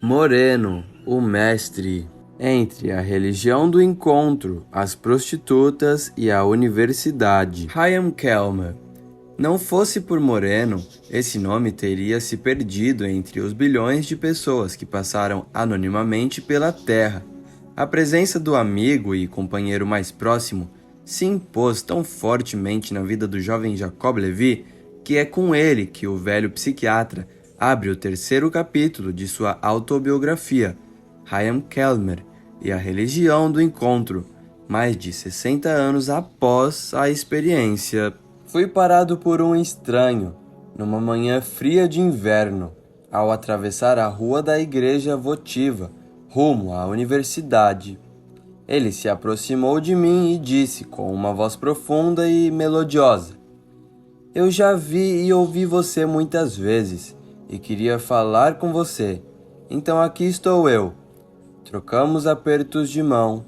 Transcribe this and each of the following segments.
Moreno, o mestre. Entre a religião do encontro, as prostitutas e a universidade. Hyam Kelmer. Não fosse por Moreno, esse nome teria se perdido entre os bilhões de pessoas que passaram anonimamente pela Terra. A presença do amigo e companheiro mais próximo se impôs tão fortemente na vida do jovem Jacob Levy que é com ele que o velho psiquiatra abre o terceiro capítulo de sua autobiografia, Hyam Kelmer e a religião do encontro, mais de 60 anos após a experiência. Fui parado por um estranho, numa manhã fria de inverno, ao atravessar a rua da igreja votiva, rumo à universidade. Ele se aproximou de mim e disse com uma voz profunda e melodiosa: "Eu já vi e ouvi você muitas vezes, e queria falar com você. Então aqui estou eu." Trocamos apertos de mão.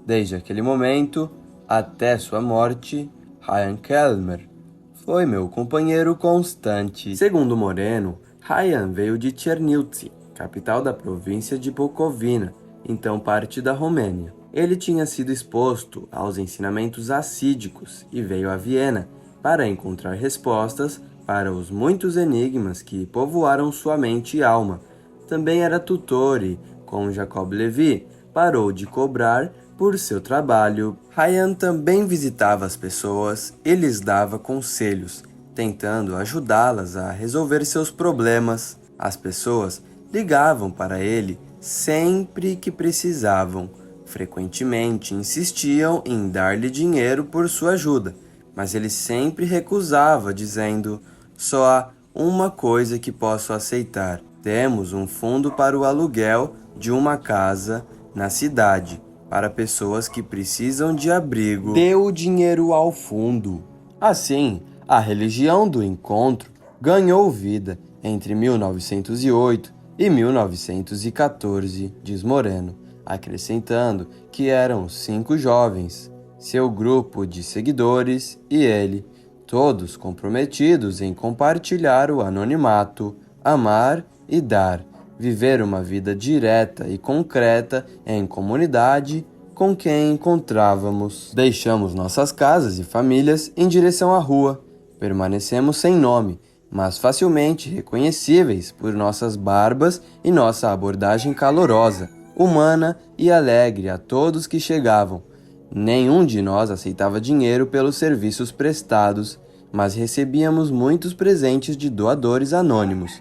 Desde aquele momento, até sua morte, Hyam Kelmer foi meu companheiro constante. Segundo Moreno, Hyam veio de Chernivtsi, capital da província de Bukovina, então parte da Romênia. Ele tinha sido exposto aos ensinamentos assídicos e veio a Viena para encontrar respostas para os muitos enigmas que povoaram sua mente e alma. Também era tutor e, com Jacob Levy, parou de cobrar por seu trabalho. Hyam também visitava as pessoas e lhes dava conselhos, tentando ajudá-las a resolver seus problemas. As pessoas ligavam para ele sempre que precisavam. Frequentemente insistiam em dar-lhe dinheiro por sua ajuda, mas ele sempre recusava, dizendo: "Só há uma coisa que posso aceitar. Temos um fundo para o aluguel de uma casa na cidade, para pessoas que precisam de abrigo. Dê o dinheiro ao fundo." Assim, a religião do encontro ganhou vida entre 1908 e 1914, diz Moreno, acrescentando que eram 5 jovens, seu grupo de seguidores e ele, todos comprometidos em compartilhar o anonimato, amar e dar, viver uma vida direta e concreta em comunidade com quem encontrávamos. Deixamos nossas casas e famílias em direção à rua. Permanecemos sem nome, mas facilmente reconhecíveis por nossas barbas e nossa abordagem calorosa, humana e alegre a todos que chegavam. Nenhum de nós aceitava dinheiro pelos serviços prestados, mas recebíamos muitos presentes de doadores anônimos.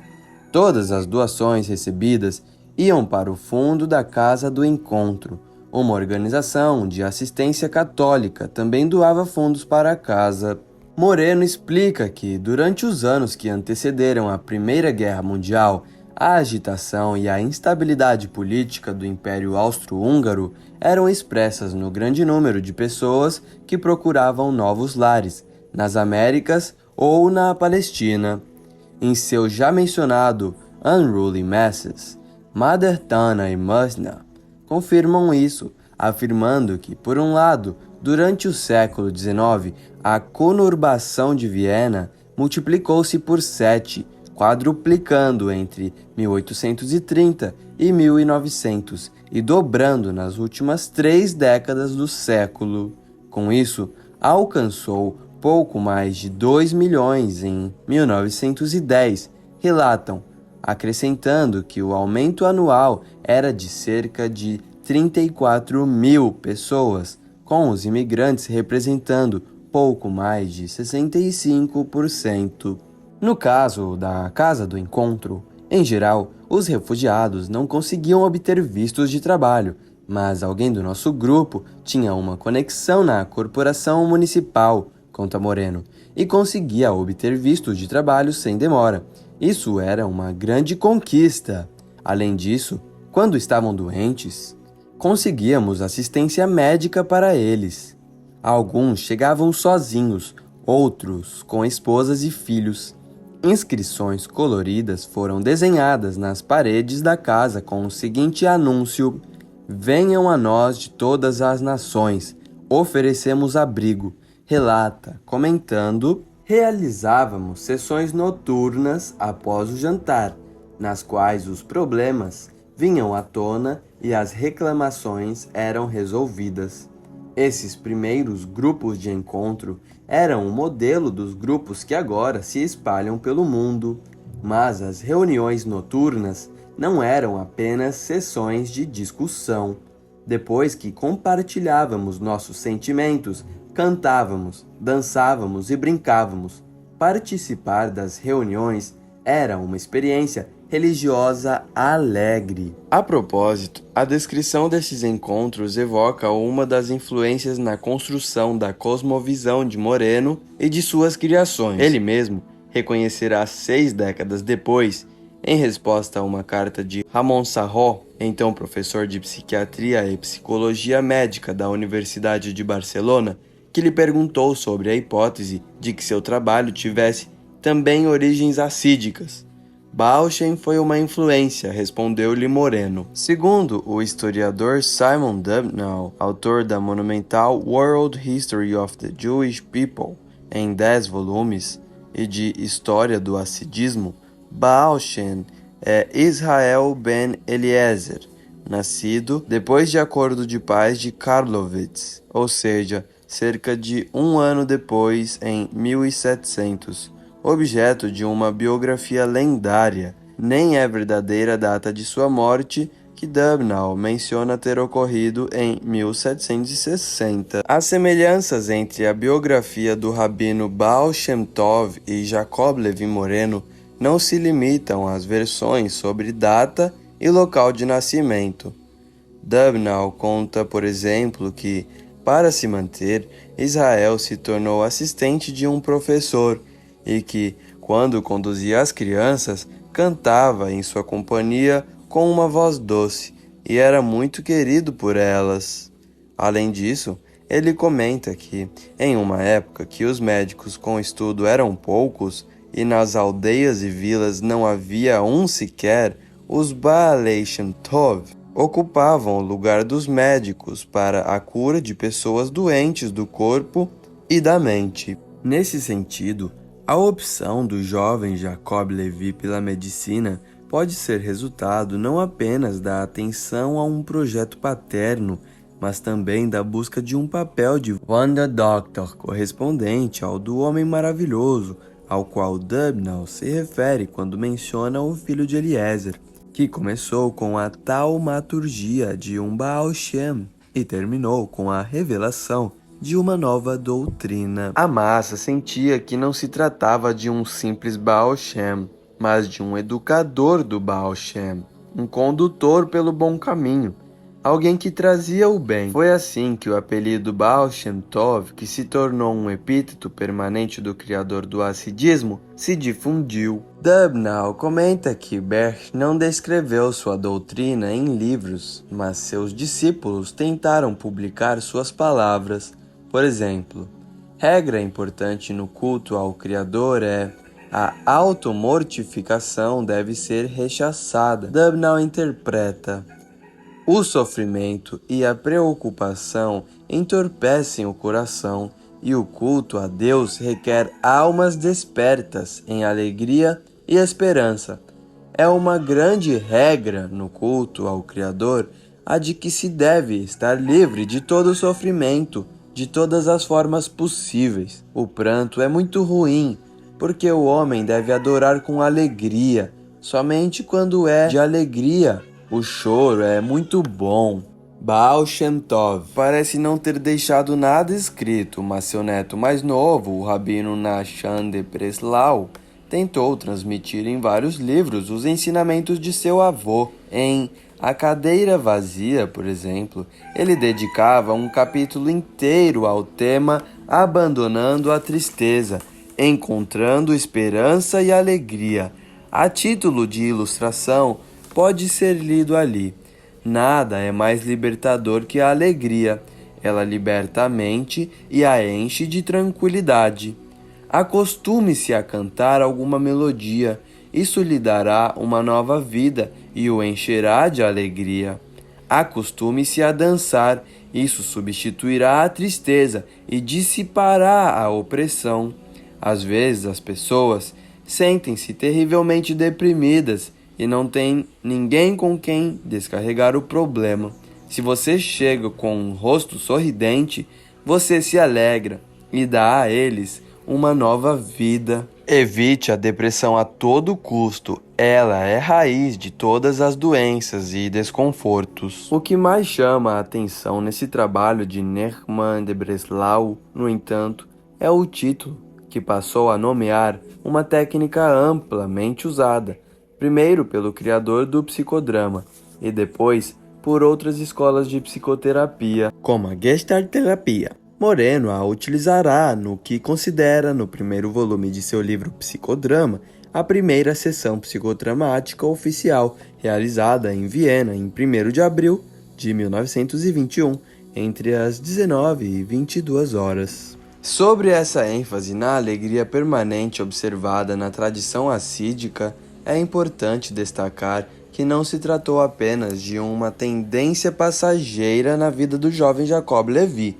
Todas as doações recebidas iam para o fundo da Casa do Encontro. Uma organização de assistência católica também doava fundos para a casa. Moreno explica que, durante os anos que antecederam a Primeira Guerra Mundial, a agitação e a instabilidade política do Império Austro-Húngaro eram expressas no grande número de pessoas que procuravam novos lares, nas Américas ou na Palestina. Em seu já mencionado Unruly Masses, Mother Tana e Musna confirmam isso, afirmando que, por um lado, durante o século XIX, a conurbação de Viena multiplicou-se por 7, quadruplicando entre 1830 e 1900 e dobrando nas últimas 3 décadas do século. Com isso, alcançou pouco mais de 2 milhões em 1910, relatam, acrescentando que o aumento anual era de cerca de 34 mil pessoas, com os imigrantes representando pouco mais de 65%. No caso da Casa do Encontro, em geral, os refugiados não conseguiam obter vistos de trabalho, mas alguém do nosso grupo tinha uma conexão na corporação municipal, conta Moreno, e conseguia obter vistos de trabalho sem demora. Isso era uma grande conquista. Além disso, quando estavam doentes, conseguíamos assistência médica para eles. Alguns chegavam sozinhos, outros com esposas e filhos. Inscrições coloridas foram desenhadas nas paredes da casa com o seguinte anúncio: "Venham a nós de todas as nações, oferecemos abrigo", relata, comentando: "Realizávamos sessões noturnas após o jantar, nas quais os problemas vinham à tona e as reclamações eram resolvidas. Esses primeiros grupos de encontro eram o modelo dos grupos que agora se espalham pelo mundo, mas as reuniões noturnas não eram apenas sessões de discussão. Depois que compartilhávamos nossos sentimentos, cantávamos, dançávamos e brincávamos. Participar das reuniões era uma experiência religiosa alegre. A propósito, a descrição desses encontros evoca uma das influências na construção da cosmovisão de Moreno e de suas criações. Ele mesmo reconhecerá 6 décadas depois, em resposta a uma carta de Ramon Sarró, então professor de psiquiatria e psicologia médica da Universidade de Barcelona, que lhe perguntou sobre a hipótese de que seu trabalho tivesse também origens assídicas. Bauchem foi uma influência, respondeu-lhe Moreno. Segundo o historiador Simon Dubnow, autor da monumental World History of the Jewish People, em 10 volumes, e de História do Hassidismo, Bauchem é Israel ben Eliezer, nascido depois de Acordo de Paz de Karlowitz, ou seja, cerca de 1 ano depois, em 1700, objeto de uma biografia lendária. Nem é verdadeira a data de sua morte, que Dubnow menciona ter ocorrido em 1760. As semelhanças entre a biografia do rabino Baal Shem Tov e Jacob Levi Moreno não se limitam às versões sobre data e local de nascimento. Dubnow conta, por exemplo, que, para se manter, Israel se tornou assistente de um professor e que, quando conduzia as crianças, cantava em sua companhia com uma voz doce e era muito querido por elas. Além disso, ele comenta que, em uma época que os médicos com estudo eram poucos e nas aldeias e vilas não havia um sequer, os Baalei Shem Tov ocupavam o lugar dos médicos para a cura de pessoas doentes do corpo e da mente. Nesse sentido, a opção do jovem Jacob Levi pela medicina pode ser resultado não apenas da atenção a um projeto paterno, mas também da busca de um papel de Wonder Doctor correspondente ao do Homem Maravilhoso, ao qual Dubnow se refere quando menciona o filho de Eliezer, que começou com a taumaturgia de um Baal Shem e terminou com a revelação de uma nova doutrina. A massa sentia que não se tratava de um simples Baal Shem, mas de um educador do Baal Shem, um condutor pelo bom caminho, alguém que trazia o bem. Foi assim que o apelido Baal Shem Tov, que se tornou um epíteto permanente do criador do hassidismo, se difundiu. Dubnow comenta que Berch não descreveu sua doutrina em livros, mas seus discípulos tentaram publicar suas palavras. Por exemplo, regra importante no culto ao Criador é a automortificação deve ser rechaçada. Dubnow interpreta: o sofrimento e a preocupação entorpecem o coração e o culto a Deus requer almas despertas em alegria e esperança. É uma grande regra no culto ao Criador a de que se deve estar livre de todo sofrimento, de todas as formas possíveis. O pranto é muito ruim, porque o homem deve adorar com alegria. Somente quando é de alegria, o choro é muito bom. Baal Shem Tov parece não ter deixado nada escrito, mas seu neto mais novo, o rabino Nachman de Breslau, tentou transmitir em vários livros os ensinamentos de seu avô. Em A Cadeira Vazia, por exemplo, ele dedicava um capítulo inteiro ao tema Abandonando a Tristeza, encontrando esperança e alegria. A título de ilustração, pode ser lido ali: nada é mais libertador que a alegria. Ela liberta a mente e a enche de tranquilidade. Acostume-se a cantar alguma melodia. Isso lhe dará uma nova vida e o encherá de alegria. Acostume-se a dançar. Isso substituirá a tristeza e dissipará a opressão. Às vezes as pessoas sentem-se terrivelmente deprimidas e não tem ninguém com quem descarregar o problema. Se você chega com um rosto sorridente, você se alegra e dá a eles uma nova vida. Evite a depressão a todo custo. Ela é raiz de todas as doenças e desconfortos. O que mais chama a atenção nesse trabalho de Nerman de Breslau, no entanto, é o título, que passou a nomear uma técnica amplamente usada, primeiro pelo criador do psicodrama e depois por outras escolas de psicoterapia, como a Gestalt terapia. Moreno a utilizará no que considera, no primeiro volume de seu livro Psicodrama, a primeira sessão psicodramática oficial, realizada em Viena em 1º de abril de 1921, entre as 19 e 22 horas. Sobre essa ênfase na alegria permanente observada na tradição assídica, é importante destacar que não se tratou apenas de uma tendência passageira na vida do jovem Jacob Levi.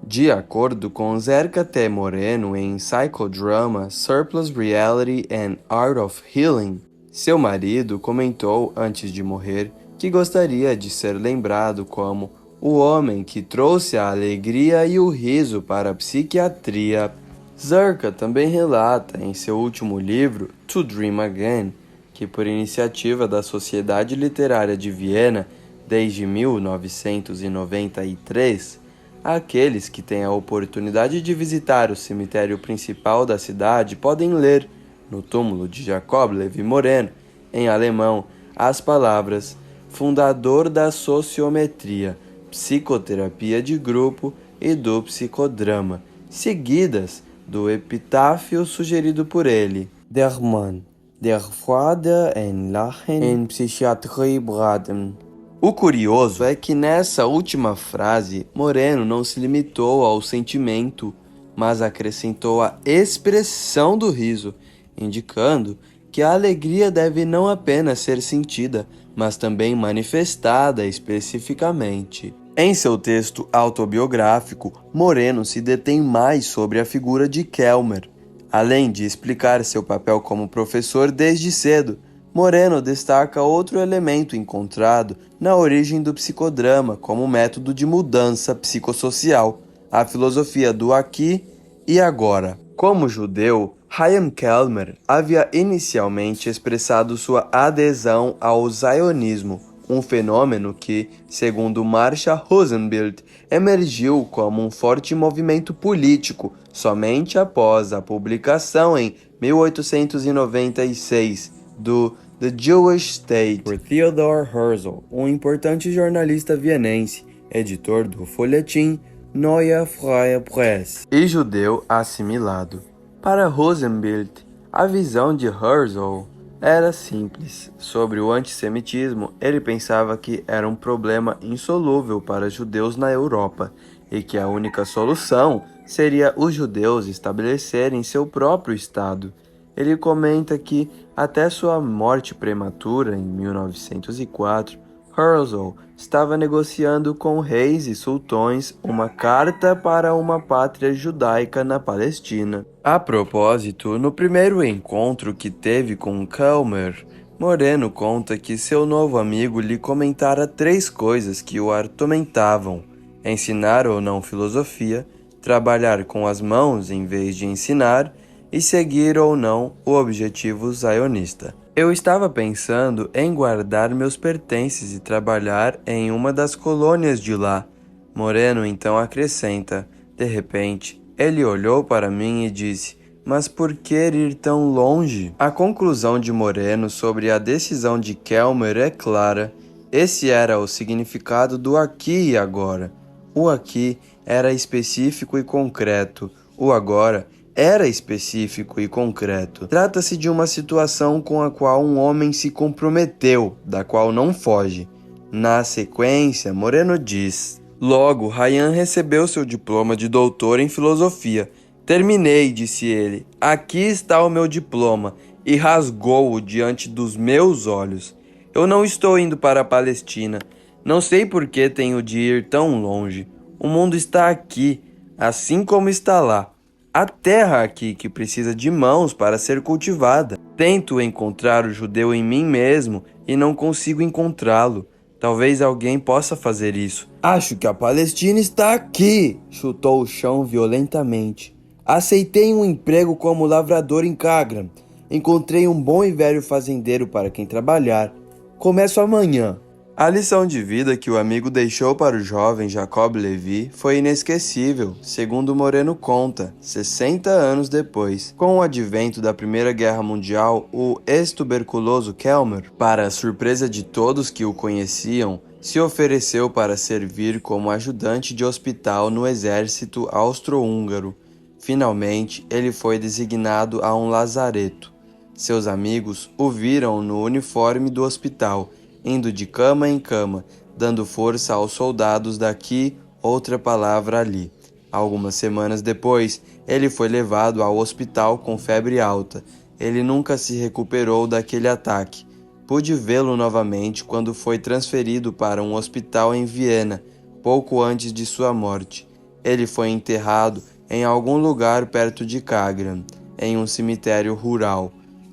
De acordo com Zerka T. Moreno em Psychodrama, Surplus Reality and Art of Healing, seu marido comentou antes de morrer que gostaria de ser lembrado como o homem que trouxe a alegria e o riso para a psiquiatria. Zerka também relata em seu último livro, To Dream Again, que por iniciativa da Sociedade Literária de Viena, desde 1993, aqueles que têm a oportunidade de visitar o cemitério principal da cidade podem ler, no túmulo de Jacob Levi Moreno, em alemão, as palavras fundador da sociometria, psicoterapia de grupo e do psicodrama, seguidas do epitáfio sugerido por ele. Der Mann, der Freude en Lachen en Psychiatrie Braden. O curioso é que nessa última frase, Moreno não se limitou ao sentimento, mas acrescentou a expressão do riso, indicando que a alegria deve não apenas ser sentida, mas também manifestada especificamente. Em seu texto autobiográfico, Moreno se detém mais sobre a figura de Kellmer. Além de explicar seu papel como professor desde cedo, Moreno destaca outro elemento encontrado na origem do psicodrama como método de mudança psicossocial, a filosofia do aqui e agora. Como judeu, Chaim Kellmer havia inicialmente expressado sua adesão ao zionismo, um fenômeno que, segundo Marcia Rosenbild, emergiu como um forte movimento político somente após a publicação em 1896 do The Jewish State por Theodor Herzl, um importante jornalista vienense, editor do folhetim Neue Freie Presse e judeu assimilado. Para Rosenbild, a visão de Herzl era simples. Sobre o antissemitismo, ele pensava que era um problema insolúvel para judeus na Europa e que a única solução seria os judeus estabelecerem seu próprio Estado. Ele comenta que, até sua morte prematura em 1904, Herzl estava negociando com reis e sultões uma carta para uma pátria judaica na Palestina. A propósito, no primeiro encontro que teve com Kellmer, Moreno conta que seu novo amigo lhe comentara 3 coisas que o atormentavam: ensinar ou não filosofia, trabalhar com as mãos em vez de ensinar e seguir ou não o objetivo zionista. Eu estava pensando em guardar meus pertences e trabalhar em uma das colônias de lá. Moreno então acrescenta: de repente, ele olhou para mim e disse: mas por que ir tão longe? A conclusão de Moreno sobre a decisão de Kellmer é clara. Esse era o significado do aqui e agora. O aqui era específico e concreto. O agora era específico e concreto. Trata-se de uma situação com a qual um homem se comprometeu, da qual não foge. Na sequência, Moreno diz: logo, Ryan recebeu seu diploma de doutor em filosofia. Terminei, disse ele. Aqui está o meu diploma, e rasgou-o diante dos meus olhos. Eu não estou indo para a Palestina. Não sei por que tenho de ir tão longe. O mundo está aqui, assim como está lá. Há terra aqui que precisa de mãos para ser cultivada. Tento encontrar o judeu em mim mesmo e não consigo encontrá-lo. Talvez alguém possa fazer isso. Acho que a Palestina está aqui, chutou o chão violentamente. Aceitei um emprego como lavrador em Kagram. Encontrei um bom e velho fazendeiro para quem trabalhar. Começo amanhã. A lição de vida que o amigo deixou para o jovem Jacob Levi foi inesquecível, segundo Moreno conta, 60 anos depois. Com o advento da Primeira Guerra Mundial, o ex-tuberculoso Kelmer, para a surpresa de todos que o conheciam, se ofereceu para servir como ajudante de hospital no exército austro-húngaro. Finalmente, ele foi designado a um lazareto. Seus amigos o viram no uniforme do hospital, indo de cama em cama, dando força aos soldados daqui, outra palavra ali. Algumas semanas depois, ele foi levado ao hospital com febre alta. Ele nunca se recuperou daquele ataque. Pude vê-lo novamente quando foi transferido para um hospital em Viena, pouco antes de sua morte. Ele foi enterrado em algum lugar perto de Kagram, em um cemitério rural.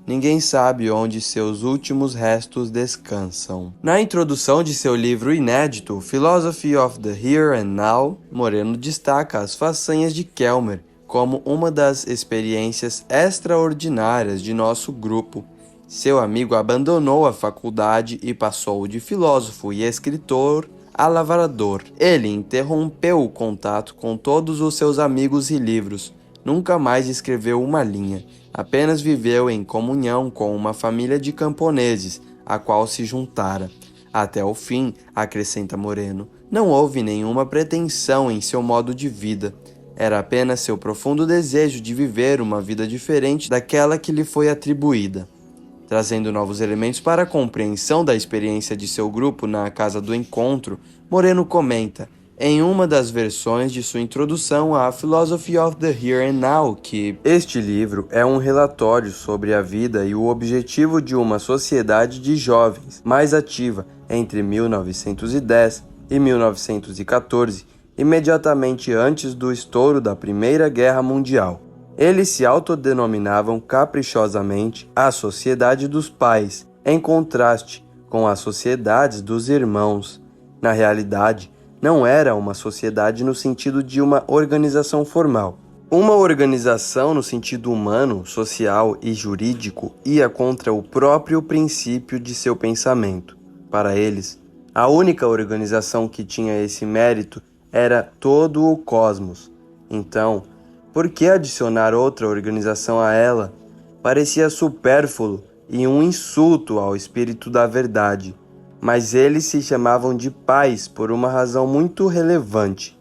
Ninguém sabe onde seus últimos restos descansam. Na introdução de seu livro inédito, Philosophy of the Here and Now, Moreno destaca as façanhas de Kelmer como uma das experiências extraordinárias de nosso grupo. Seu amigo abandonou a faculdade e passou de filósofo e escritor a lavrador. Ele interrompeu o contato com todos os seus amigos e livros. Nunca mais escreveu uma linha. Apenas viveu em comunhão com uma família de camponeses, a qual se juntara. Até o fim, acrescenta Moreno, não houve nenhuma pretensão em seu modo de vida. Era apenas seu profundo desejo de viver uma vida diferente daquela que lhe foi atribuída. Trazendo novos elementos para a compreensão da experiência de seu grupo na Casa do Encontro, Moreno comenta, em uma das versões de sua introdução à Philosophy of the Here and Now, que este livro é um relatório sobre a vida e o objetivo de uma sociedade de jovens mais ativa entre 1910 e 1914, imediatamente antes do estouro da Primeira Guerra Mundial. Eles se autodenominavam caprichosamente a Sociedade dos Pais, em contraste com as Sociedades dos Irmãos. Na realidade, não era uma sociedade no sentido de uma organização formal. Uma organização no sentido humano, social e jurídico ia contra o próprio princípio de seu pensamento. Para eles, a única organização que tinha esse mérito era todo o cosmos. Então, por que adicionar outra organização a ela? Parecia supérfluo e um insulto ao espírito da verdade. Mas eles se chamavam de pais por uma razão muito relevante.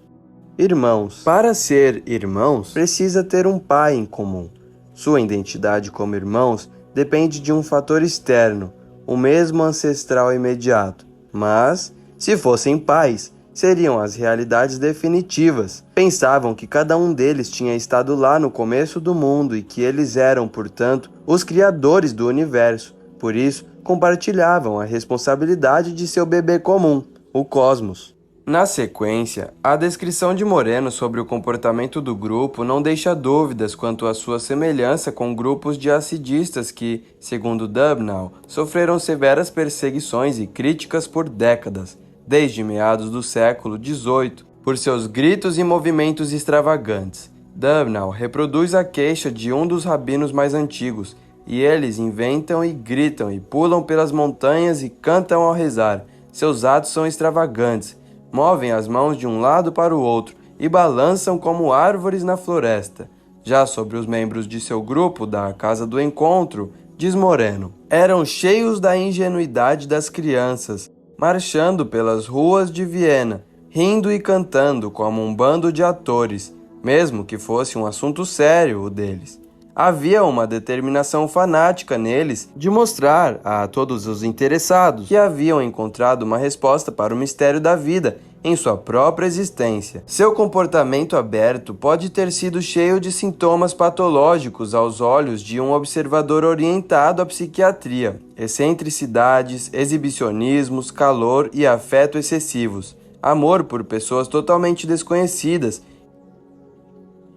Irmãos. Para ser irmãos, precisa ter um pai em comum. Sua identidade como irmãos depende de um fator externo, o mesmo ancestral imediato. Mas, se fossem pais, seriam as realidades definitivas. Pensavam que cada um deles tinha estado lá no começo do mundo e que eles eram, portanto, os criadores do universo. Por isso, compartilhavam a responsabilidade de seu bebê comum, o cosmos. Na sequência, a descrição de Moreno sobre o comportamento do grupo não deixa dúvidas quanto à sua semelhança com grupos de hasidistas que, segundo Dubnow, sofreram severas perseguições e críticas por décadas, desde meados do século XVIII, por seus gritos e movimentos extravagantes. Dubnow reproduz a queixa de um dos rabinos mais antigos, e eles inventam e gritam e pulam pelas montanhas e cantam ao rezar. Seus atos são extravagantes, movem as mãos de um lado para o outro e balançam como árvores na floresta. Já sobre os membros de seu grupo da Casa do Encontro, diz Moreno, eram cheios da ingenuidade das crianças, marchando pelas ruas de Viena, rindo e cantando como um bando de atores, mesmo que fosse um assunto sério o deles. Havia uma determinação fanática neles de mostrar a todos os interessados que haviam encontrado uma resposta para o mistério da vida em sua própria existência. Seu comportamento aberto pode ter sido cheio de sintomas patológicos aos olhos de um observador orientado à psiquiatria, excentricidades, exibicionismos, calor e afeto excessivos, amor por pessoas totalmente desconhecidas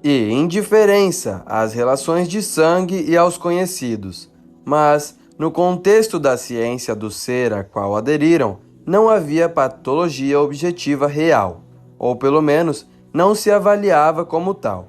e indiferença às relações de sangue e aos conhecidos. Mas, no contexto da ciência do ser a qual aderiram, não havia patologia objetiva real, ou pelo menos não se avaliava como tal.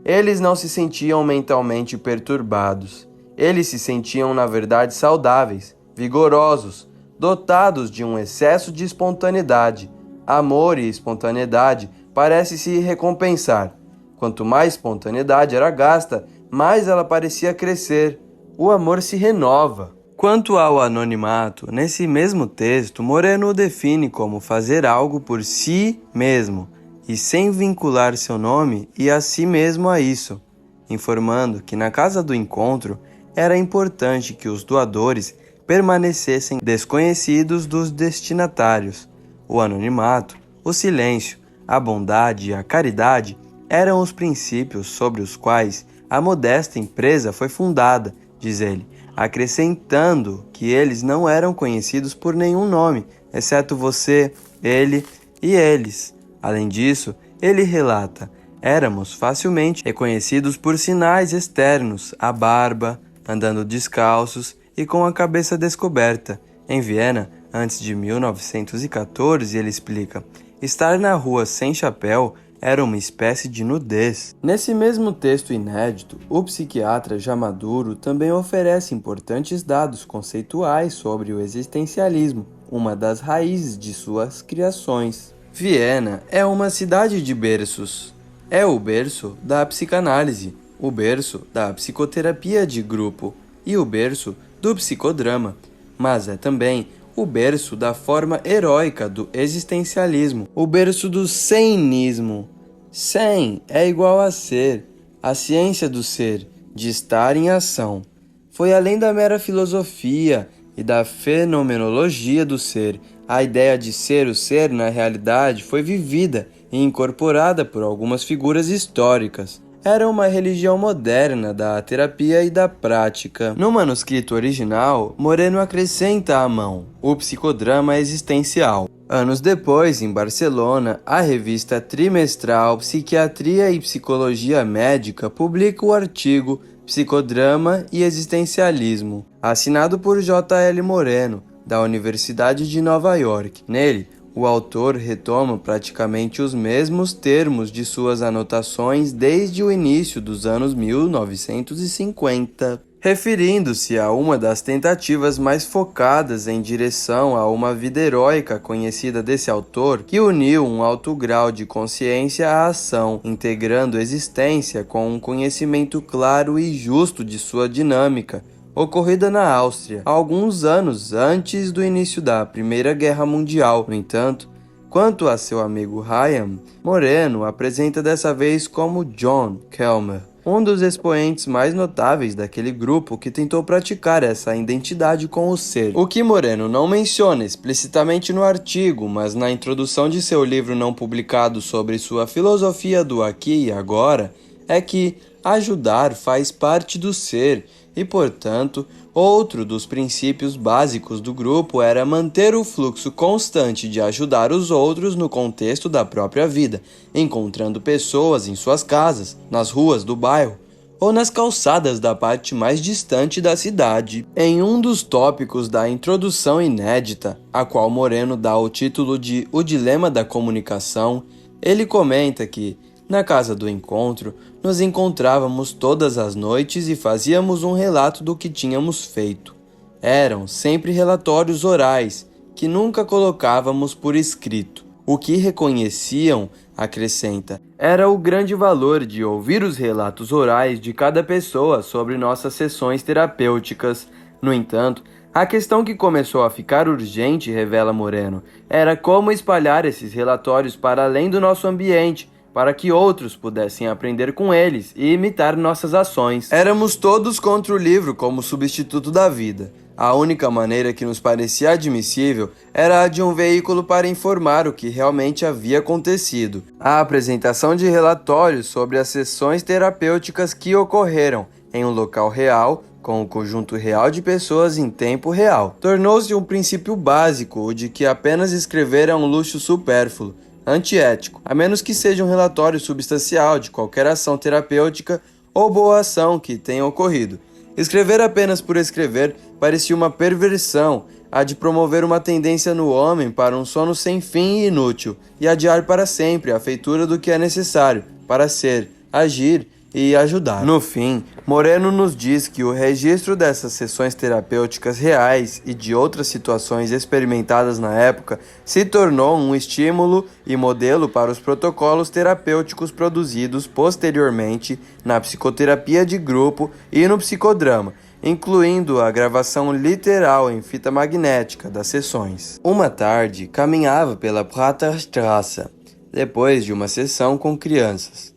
Eles não se sentiam mentalmente perturbados. Eles se sentiam, na verdade, saudáveis, vigorosos, dotados de um excesso de espontaneidade. Amor e espontaneidade parecem se recompensar. Quanto mais espontaneidade era gasta, mais ela parecia crescer. O amor se renova. Quanto ao anonimato, nesse mesmo texto, Moreno o define como fazer algo por si mesmo, e sem vincular seu nome e a si mesmo a isso, informando que na casa do encontro era importante que os doadores permanecessem desconhecidos dos destinatários. O anonimato, o silêncio, a bondade e a caridade eram os princípios sobre os quais a modesta empresa foi fundada, diz ele, acrescentando que eles não eram conhecidos por nenhum nome, exceto você, ele e eles. Além disso, ele relata, éramos facilmente reconhecidos por sinais externos, a barba, andando descalços e com a cabeça descoberta. Em Viena, antes de 1914, ele explica, estar na rua sem chapéu era uma espécie de nudez. Nesse mesmo texto inédito, o psiquiatra já maduro também oferece importantes dados conceituais sobre o existencialismo, uma das raízes de suas criações. Viena é uma cidade de berços. É o berço da psicanálise, o berço da psicoterapia de grupo e o berço do psicodrama, mas é também o berço da forma heróica do existencialismo, o berço do senismo. Sen é igual a ser, a ciência do ser, de estar em ação. Foi além da mera filosofia e da fenomenologia do ser. A ideia de ser o ser na realidade foi vivida e incorporada por algumas figuras históricas. Era uma religião moderna da terapia e da prática. No manuscrito original, Moreno acrescenta a mão, o psicodrama existencial. Anos depois, em Barcelona, a revista trimestral Psiquiatria e Psicologia Médica publica o artigo Psicodrama e Existencialismo, assinado por J.L. Moreno, da Universidade de Nova York. Nele, o autor retoma praticamente os mesmos termos de suas anotações desde o início dos anos 1950, referindo-se a uma das tentativas mais focadas em direção a uma vida heróica conhecida desse autor, que uniu um alto grau de consciência à ação, integrando a existência com um conhecimento claro e justo de sua dinâmica, ocorrida na Áustria, alguns anos antes do início da Primeira Guerra Mundial. No entanto, quanto a seu amigo Chaim, Moreno apresenta dessa vez como John Kelmer, um dos expoentes mais notáveis daquele grupo que tentou praticar essa identidade com o ser. O que Moreno não menciona explicitamente no artigo, mas na introdução de seu livro não publicado sobre sua filosofia do aqui e agora, é que ajudar faz parte do ser e, portanto, outro dos princípios básicos do grupo era manter o fluxo constante de ajudar os outros no contexto da própria vida, encontrando pessoas em suas casas, nas ruas do bairro ou nas calçadas da parte mais distante da cidade. Em um dos tópicos da introdução inédita, a qual Moreno dá o título de O Dilema da Comunicação, ele comenta que, na casa do encontro, nos encontrávamos todas as noites e fazíamos um relato do que tínhamos feito. Eram sempre relatórios orais, que nunca colocávamos por escrito. O que reconheciam, acrescenta, era o grande valor de ouvir os relatos orais de cada pessoa sobre nossas sessões terapêuticas. No entanto, a questão que começou a ficar urgente, revela Moreno, era como espalhar esses relatórios para além do nosso ambiente, para que outros pudessem aprender com eles e imitar nossas ações. Éramos todos contra o livro como substituto da vida. A única maneira que nos parecia admissível era a de um veículo para informar o que realmente havia acontecido. A apresentação de relatórios sobre as sessões terapêuticas que ocorreram em um local real, com o conjunto real de pessoas em tempo real. Tornou-se um princípio básico o de que apenas escrever é um luxo supérfluo. antiético, a menos que seja um relatório substancial de qualquer ação terapêutica ou boa ação que tenha ocorrido. Escrever apenas por escrever parecia uma perversão, a de promover uma tendência no homem para um sono sem fim e inútil, e adiar para sempre a feitura do que é necessário para ser, agir e ajudar. No fim, Moreno nos diz que o registro dessas sessões terapêuticas reais e de outras situações experimentadas na época se tornou um estímulo e modelo para os protocolos terapêuticos produzidos posteriormente na psicoterapia de grupo e no psicodrama, incluindo a gravação literal em fita magnética das sessões. Uma tarde, caminhava pela Praterstrasse, depois de uma sessão com crianças.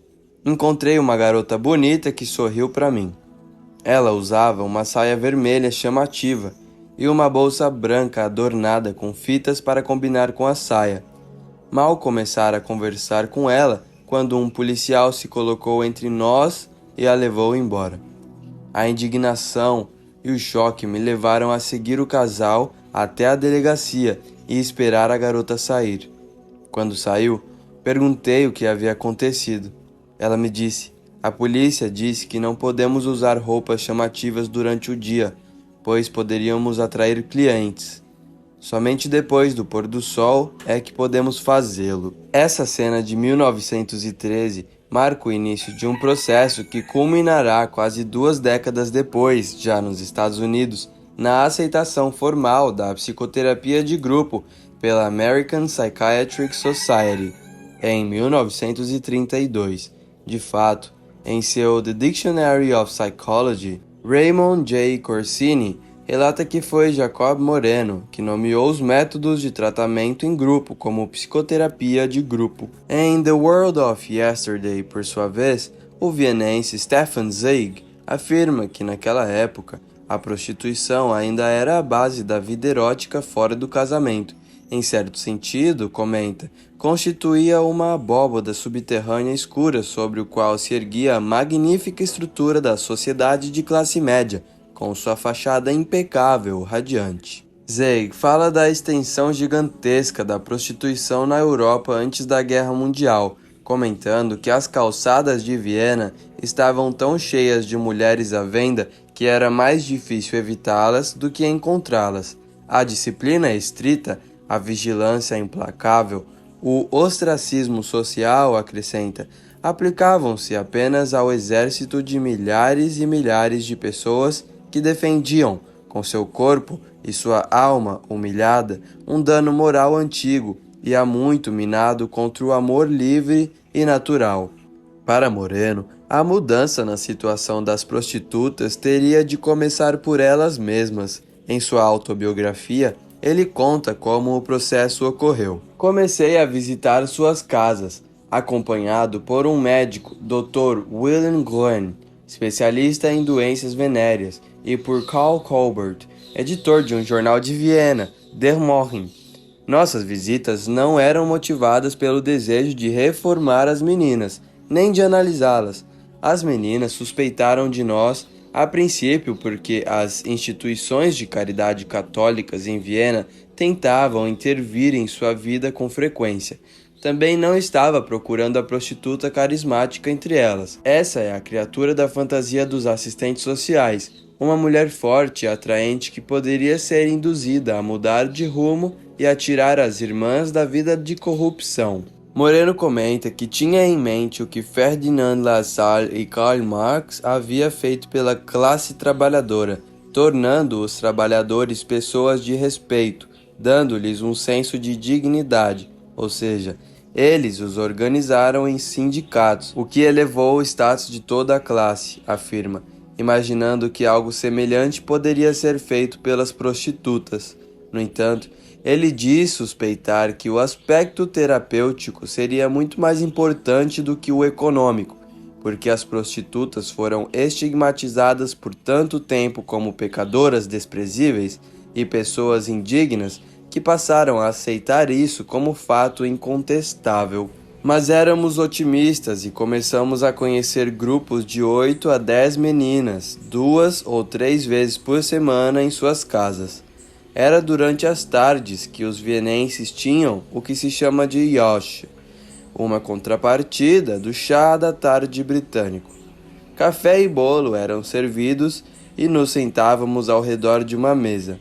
Encontrei uma garota bonita que sorriu para mim. Ela usava uma saia vermelha chamativa e uma bolsa branca adornada com fitas para combinar com a saia. Mal começara a conversar com ela quando um policial se colocou entre nós e a levou embora. A indignação e o choque me levaram a seguir o casal até a delegacia e esperar a garota sair. Quando saiu, perguntei o que havia acontecido. Ela me disse: a polícia disse que não podemos usar roupas chamativas durante o dia, pois poderíamos atrair clientes. Somente depois do pôr do sol é que podemos fazê-lo. Essa cena de 1913 marca o início de um processo que culminará quase 2 décadas depois, já nos Estados Unidos, na aceitação formal da psicoterapia de grupo pela American Psychiatric Society, em 1932. De fato, em seu The Dictionary of Psychology, Raymond J. Corsini relata que foi Jacob Moreno que nomeou os métodos de tratamento em grupo como psicoterapia de grupo. Em The World of Yesterday, por sua vez, o vienense Stefan Zweig afirma que naquela época a prostituição ainda era a base da vida erótica fora do casamento. Em certo sentido, comenta, constituía uma abóbada subterrânea escura sobre o qual se erguia a magnífica estrutura da sociedade de classe média, com sua fachada impecável, radiante. Zweig fala da extensão gigantesca da prostituição na Europa antes da Guerra Mundial, comentando que as calçadas de Viena estavam tão cheias de mulheres à venda que era mais difícil evitá-las do que encontrá-las. A disciplina estrita, a vigilância implacável, o ostracismo social, acrescenta, aplicavam-se apenas ao exército de milhares e milhares de pessoas que defendiam, com seu corpo e sua alma humilhada, um dano moral antigo e há muito minado contra o amor livre e natural. Para Moreno, a mudança na situação das prostitutas teria de começar por elas mesmas. Em sua autobiografia, ele conta como o processo ocorreu. Comecei a visitar suas casas, acompanhado por um médico, Dr. William Glenn, especialista em doenças venéreas, e por Karl Colbert, editor de um jornal de Viena, Der Morgen. Nossas visitas não eram motivadas pelo desejo de reformar as meninas, nem de analisá-las. As meninas suspeitaram de nós, a princípio porque as instituições de caridade católicas em Viena tentavam intervir em sua vida com frequência. Também não estava procurando a prostituta carismática entre elas. Essa é a criatura da fantasia dos assistentes sociais, uma mulher forte e atraente que poderia ser induzida a mudar de rumo e a tirar as irmãs da vida de corrupção. Moreno comenta que tinha em mente o que Ferdinand Lassalle e Karl Marx havia feito pela classe trabalhadora, tornando os trabalhadores pessoas de respeito, dando-lhes um senso de dignidade, ou seja, eles os organizaram em sindicatos, o que elevou o status de toda a classe, afirma, imaginando que algo semelhante poderia ser feito pelas prostitutas. No entanto, ele diz suspeitar que o aspecto terapêutico seria muito mais importante do que o econômico, porque as prostitutas foram estigmatizadas por tanto tempo como pecadoras desprezíveis e pessoas indignas que passaram a aceitar isso como fato incontestável. Mas éramos otimistas e começamos a conhecer grupos de 8 a 10 meninas, 2 ou 3 vezes por semana em suas casas. Era durante as tardes que os vienenses tinham o que se chama de Josh, uma contrapartida do chá da tarde britânico. Café e bolo eram servidos e nos sentávamos ao redor de uma mesa.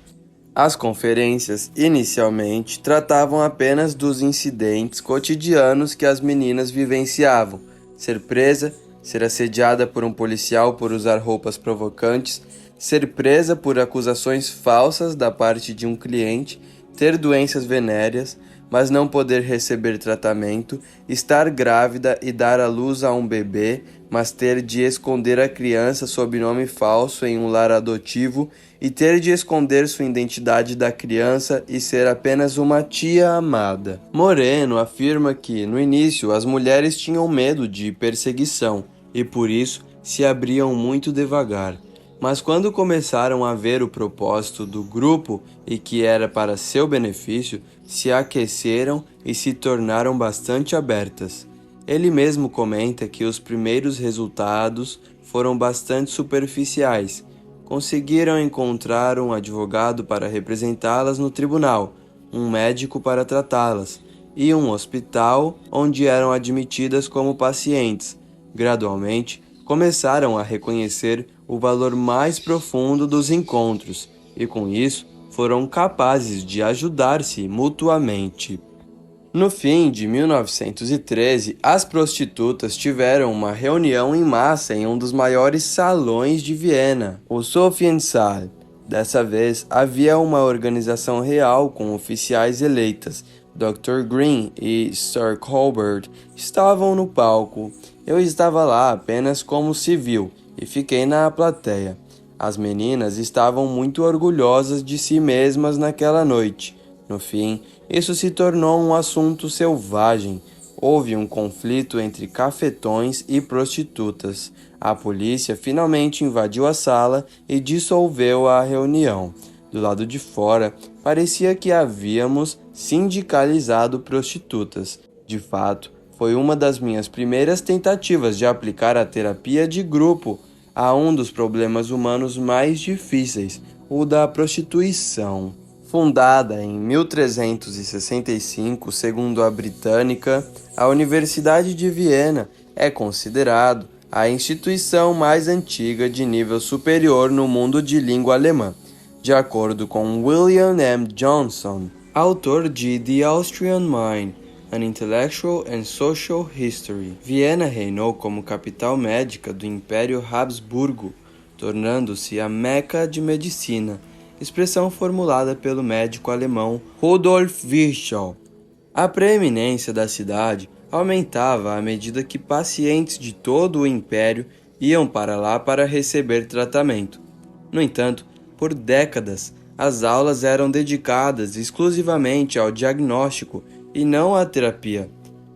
As conferências, inicialmente, tratavam apenas dos incidentes cotidianos que as meninas vivenciavam: ser presa, ser assediada por um policial por usar roupas provocantes, ser presa por acusações falsas da parte de um cliente, ter doenças venéreas, mas não poder receber tratamento, estar grávida e dar à luz a um bebê, mas ter de esconder a criança sob nome falso em um lar adotivo e ter de esconder sua identidade da criança e ser apenas uma tia amada. Moreno afirma que, no início, as mulheres tinham medo de perseguição e, por isso, se abriam muito devagar. Mas quando começaram a ver o propósito do grupo e que era para seu benefício, se aqueceram e se tornaram bastante abertas. Ele mesmo comenta que os primeiros resultados foram bastante superficiais. Conseguiram encontrar um advogado para representá-las no tribunal, um médico para tratá-las e um hospital onde eram admitidas como pacientes. Gradualmente, começaram a reconhecer o valor mais profundo dos encontros e, com isso, foram capazes de ajudar-se mutuamente. No fim de 1913, as prostitutas tiveram uma reunião em massa em um dos maiores salões de Viena, o Sophiensaal. Dessa vez, havia uma organização real com oficiais eleitas. Dr. Green e Sir Colbert estavam no palco. Eu estava lá apenas como civil e fiquei na plateia. As meninas estavam muito orgulhosas de si mesmas naquela noite. No fim, isso se tornou um assunto selvagem. Houve um conflito entre cafetões e prostitutas. A polícia finalmente invadiu a sala e dissolveu a reunião. Do lado de fora, parecia que havíamos sindicalizado prostitutas. De fato, foi uma das minhas primeiras tentativas de aplicar a terapia de grupo a um dos problemas humanos mais difíceis, o da prostituição. Fundada em 1365, segundo a britânica, a Universidade de Viena é considerado a instituição mais antiga de nível superior no mundo de língua alemã, de acordo com William M. Johnson, autor de The Austrian Mind, An Intellectual and Social History. Viena reinou como capital médica do Império Habsburgo, tornando-se a Meca de medicina, expressão formulada pelo médico alemão Rudolf Virchow. A preeminência da cidade aumentava à medida que pacientes de todo o império iam para lá para receber tratamento. No entanto, por décadas, as aulas eram dedicadas exclusivamente ao diagnóstico e não à terapia.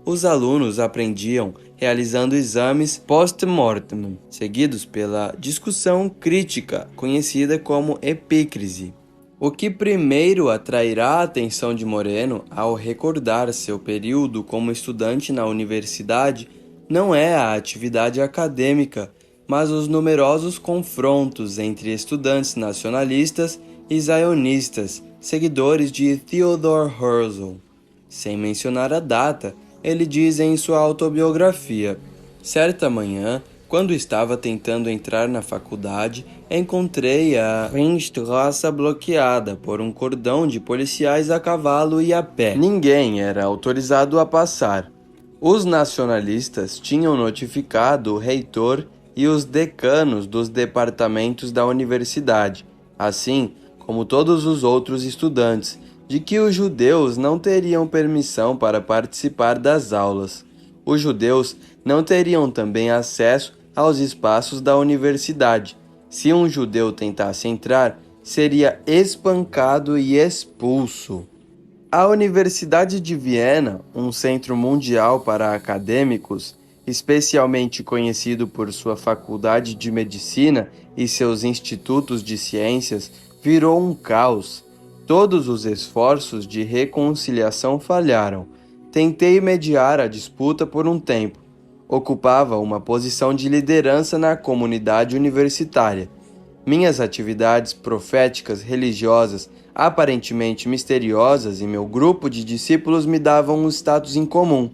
Os alunos aprendiam realizando exames post-mortem, seguidos pela discussão crítica, conhecida como epícrise. O que primeiro atrairá a atenção de Moreno ao recordar seu período como estudante na universidade não é a atividade acadêmica, mas os numerosos confrontos entre estudantes nacionalistas e zionistas, seguidores de Theodor Herzl. Sem mencionar a data, ele diz em sua autobiografia: certa manhã, quando estava tentando entrar na faculdade, encontrei a Ringstrasse bloqueada por um cordão de policiais a cavalo e a pé. Ninguém era autorizado a passar. Os nacionalistas tinham notificado o reitor e os decanos dos departamentos da universidade, assim como todos os outros estudantes, de que os judeus não teriam permissão para participar das aulas. Os judeus não teriam também acesso aos espaços da universidade. Se um judeu tentasse entrar, seria espancado e expulso. A Universidade de Viena, um centro mundial para acadêmicos, especialmente conhecido por sua faculdade de medicina e seus institutos de ciências, virou um caos. Todos os esforços de reconciliação falharam. Tentei mediar a disputa por um tempo. Ocupava uma posição de liderança na comunidade universitária. Minhas atividades proféticas religiosas, aparentemente misteriosas, e meu grupo de discípulos me davam um status incomum.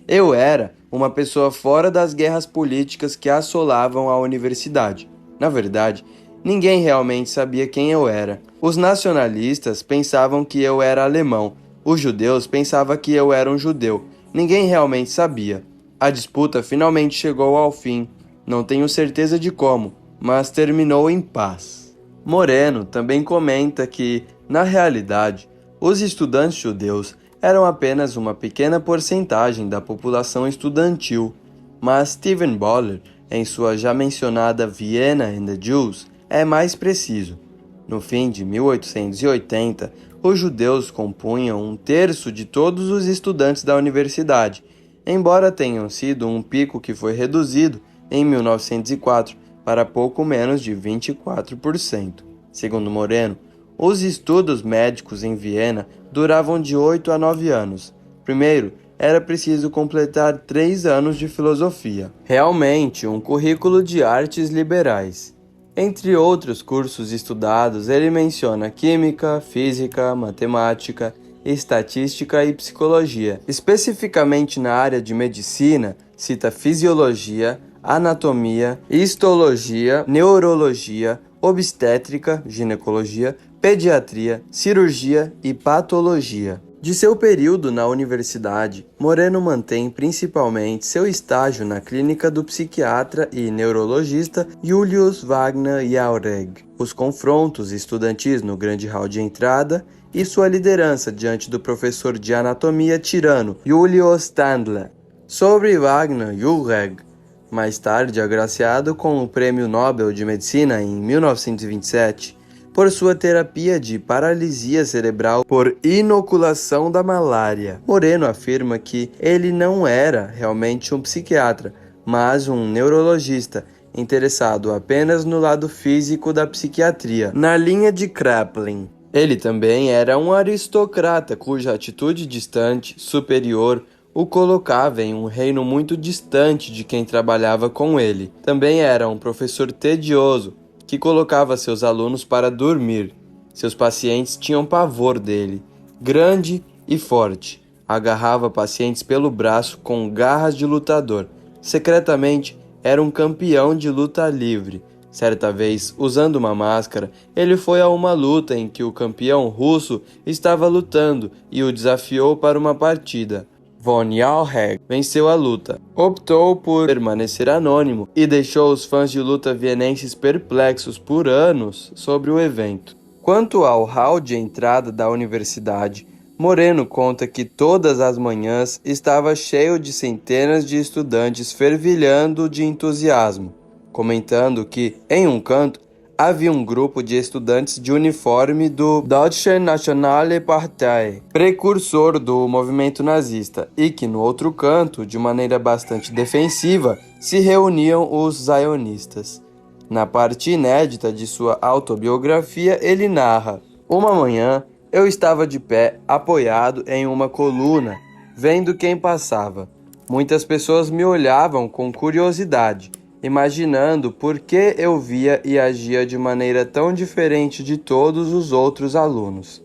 Eu era uma pessoa fora das guerras políticas que assolavam a universidade. Na verdade, ninguém realmente sabia quem eu era. Os nacionalistas pensavam que eu era alemão. Os judeus pensavam que eu era um judeu. Ninguém realmente sabia. A disputa finalmente chegou ao fim. Não tenho certeza de como, mas terminou em paz. Moreno também comenta que, na realidade, os estudantes judeus eram apenas uma pequena porcentagem da população estudantil, mas Stephen Boller, em sua já mencionada Vienna and the Jews, é mais preciso. No fim de 1880, os judeus compunham um terço de todos os estudantes da universidade, embora tenham sido um pico que foi reduzido em 1904 para pouco menos de 24%. Segundo Moreno, os estudos médicos em Viena duravam de 8 a 9 anos. Primeiro, era preciso completar 3 anos de filosofia. Realmente, um currículo de artes liberais. Entre outros cursos estudados, ele menciona química, física, matemática, estatística e psicologia. Especificamente na área de medicina, cita fisiologia, anatomia, histologia, neurologia, obstétrica, ginecologia, pediatria, cirurgia e patologia. De seu período na universidade, Moreno mantém principalmente seu estágio na clínica do psiquiatra e neurologista Julius Wagner Jauregg, os confrontos estudantis no grande hall de entrada e sua liderança diante do professor de anatomia tirano Julius Standler. Sobre Wagner Jauregg, mais tarde agraciado com o Prêmio Nobel de Medicina em 1927, por sua terapia de paralisia cerebral por inoculação da malária. Moreno afirma que ele não era realmente um psiquiatra, mas um neurologista, interessado apenas no lado físico da psiquiatria, na linha de Kraepelin. Ele também era um aristocrata cuja atitude distante, superior, o colocava em um reino muito distante de quem trabalhava com ele. Também era um professor tedioso, que colocava seus alunos para dormir. Seus pacientes tinham pavor dele. Grande e forte, agarrava pacientes pelo braço com garras de lutador. Secretamente, era um campeão de luta livre. Certa vez, usando uma máscara, ele foi a uma luta em que o campeão russo estava lutando e o desafiou para uma partida. Von Jauregg venceu a luta, optou por permanecer anônimo e deixou os fãs de luta vienenses perplexos por anos sobre o evento. Quanto ao hall de entrada da universidade, Moreno conta que todas as manhãs estava cheio de centenas de estudantes fervilhando de entusiasmo, comentando que, em um canto, havia um grupo de estudantes de uniforme do Deutsche Nationale Partei, precursor do movimento nazista, e que no outro canto, de maneira bastante defensiva, se reuniam os zionistas. Na parte inédita de sua autobiografia, ele narra: "Uma manhã, eu estava de pé, apoiado em uma coluna, vendo quem passava. Muitas pessoas me olhavam com curiosidade, imaginando por que eu via e agia de maneira tão diferente de todos os outros alunos.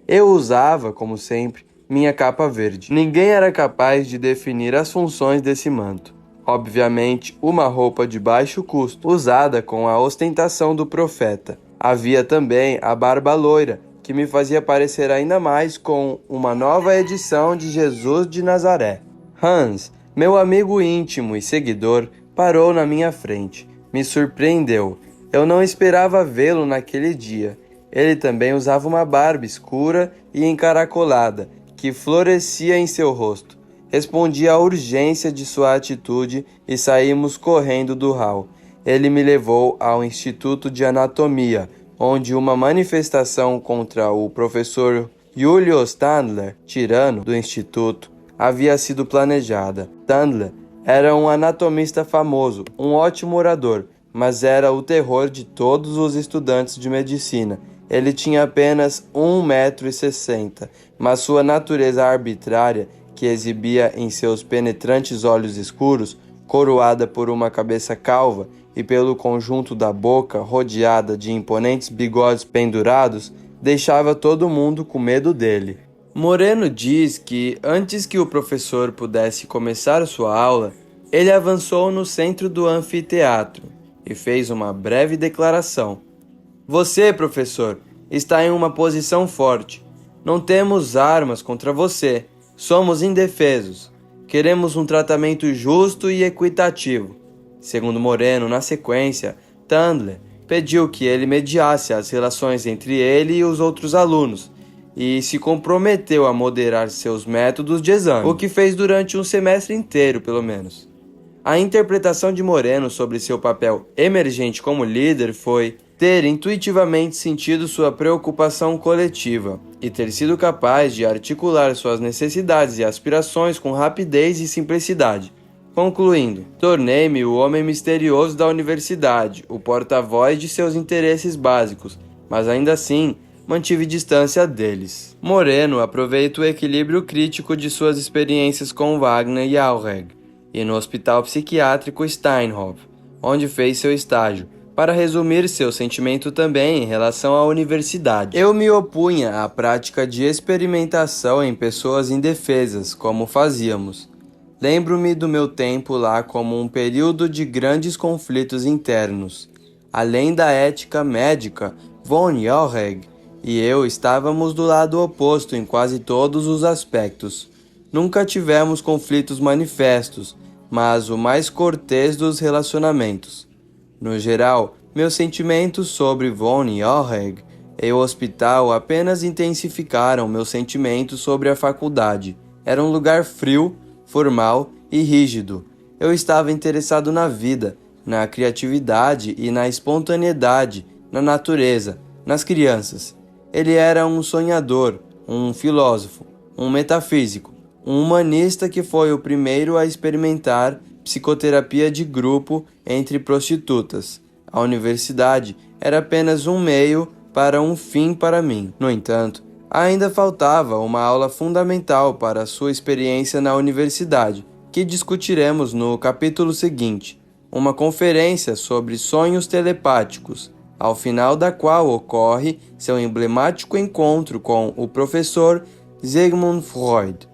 Eu usava, como sempre, minha capa verde. Ninguém era capaz de definir as funções desse manto. Obviamente, uma roupa de baixo custo, usada com a ostentação do profeta. Havia também a barba loira, que me fazia parecer ainda mais com uma nova edição de Jesus de Nazaré. Hans, meu amigo íntimo e seguidor, parou na minha frente. Me surpreendeu. Eu não esperava vê-lo naquele dia. Ele também usava uma barba escura e encaracolada, que florescia em seu rosto. Respondi à urgência de sua atitude e saímos correndo do hall. Ele me levou ao Instituto de Anatomia, onde uma manifestação contra o professor Julius Standler, tirano do instituto, havia sido planejada. Standler era um anatomista famoso, um ótimo orador, mas era o terror de todos os estudantes de medicina. Ele tinha apenas 1,60 m, mas sua natureza arbitrária, que exibia em seus penetrantes olhos escuros, coroada por uma cabeça calva e pelo conjunto da boca rodeada de imponentes bigodes pendurados, deixava todo mundo com medo dele. Moreno diz que, antes que o professor pudesse começar sua aula, ele avançou no centro do anfiteatro e fez uma breve declaração. Você, professor, está em uma posição forte. Não temos armas contra você. Somos indefesos. Queremos um tratamento justo e equitativo. Segundo Moreno, na sequência, Tandler pediu que ele mediasse as relações entre ele e os outros alunos e se comprometeu a moderar seus métodos de exame, o que fez durante um semestre inteiro, pelo menos. A interpretação de Moreno sobre seu papel emergente como líder foi ter intuitivamente sentido sua preocupação coletiva e ter sido capaz de articular suas necessidades e aspirações com rapidez e simplicidade. Concluindo, tornei-me o homem misterioso da universidade, o porta-voz de seus interesses básicos, mas ainda assim mantive distância deles. Moreno aproveita o equilíbrio crítico de suas experiências com Wagner e Aureg, e no Hospital Psiquiátrico Steinhoff, onde fez seu estágio, para resumir seu sentimento também em relação à universidade. Eu me opunha à prática de experimentação em pessoas indefesas, como fazíamos. Lembro-me do meu tempo lá como um período de grandes conflitos internos. Além da ética médica, von Jorreg e eu estávamos do lado oposto em quase todos os aspectos. Nunca tivemos conflitos manifestos, mas o mais cortês dos relacionamentos. No geral, meus sentimentos sobre von Jorreg e o hospital apenas intensificaram meus sentimentos sobre a faculdade. Era um lugar frio, formal e rígido. Eu estava interessado na vida, na criatividade e na espontaneidade, na natureza, nas crianças. Ele era um sonhador, um filósofo, um metafísico, um humanista que foi o primeiro a experimentar psicoterapia de grupo entre prostitutas. A universidade era apenas um meio para um fim para mim. No entanto, ainda faltava uma aula fundamental para a sua experiência na universidade, que discutiremos no capítulo seguinte, uma conferência sobre sonhos telepáticos, ao final da qual ocorre seu emblemático encontro com o professor Sigmund Freud.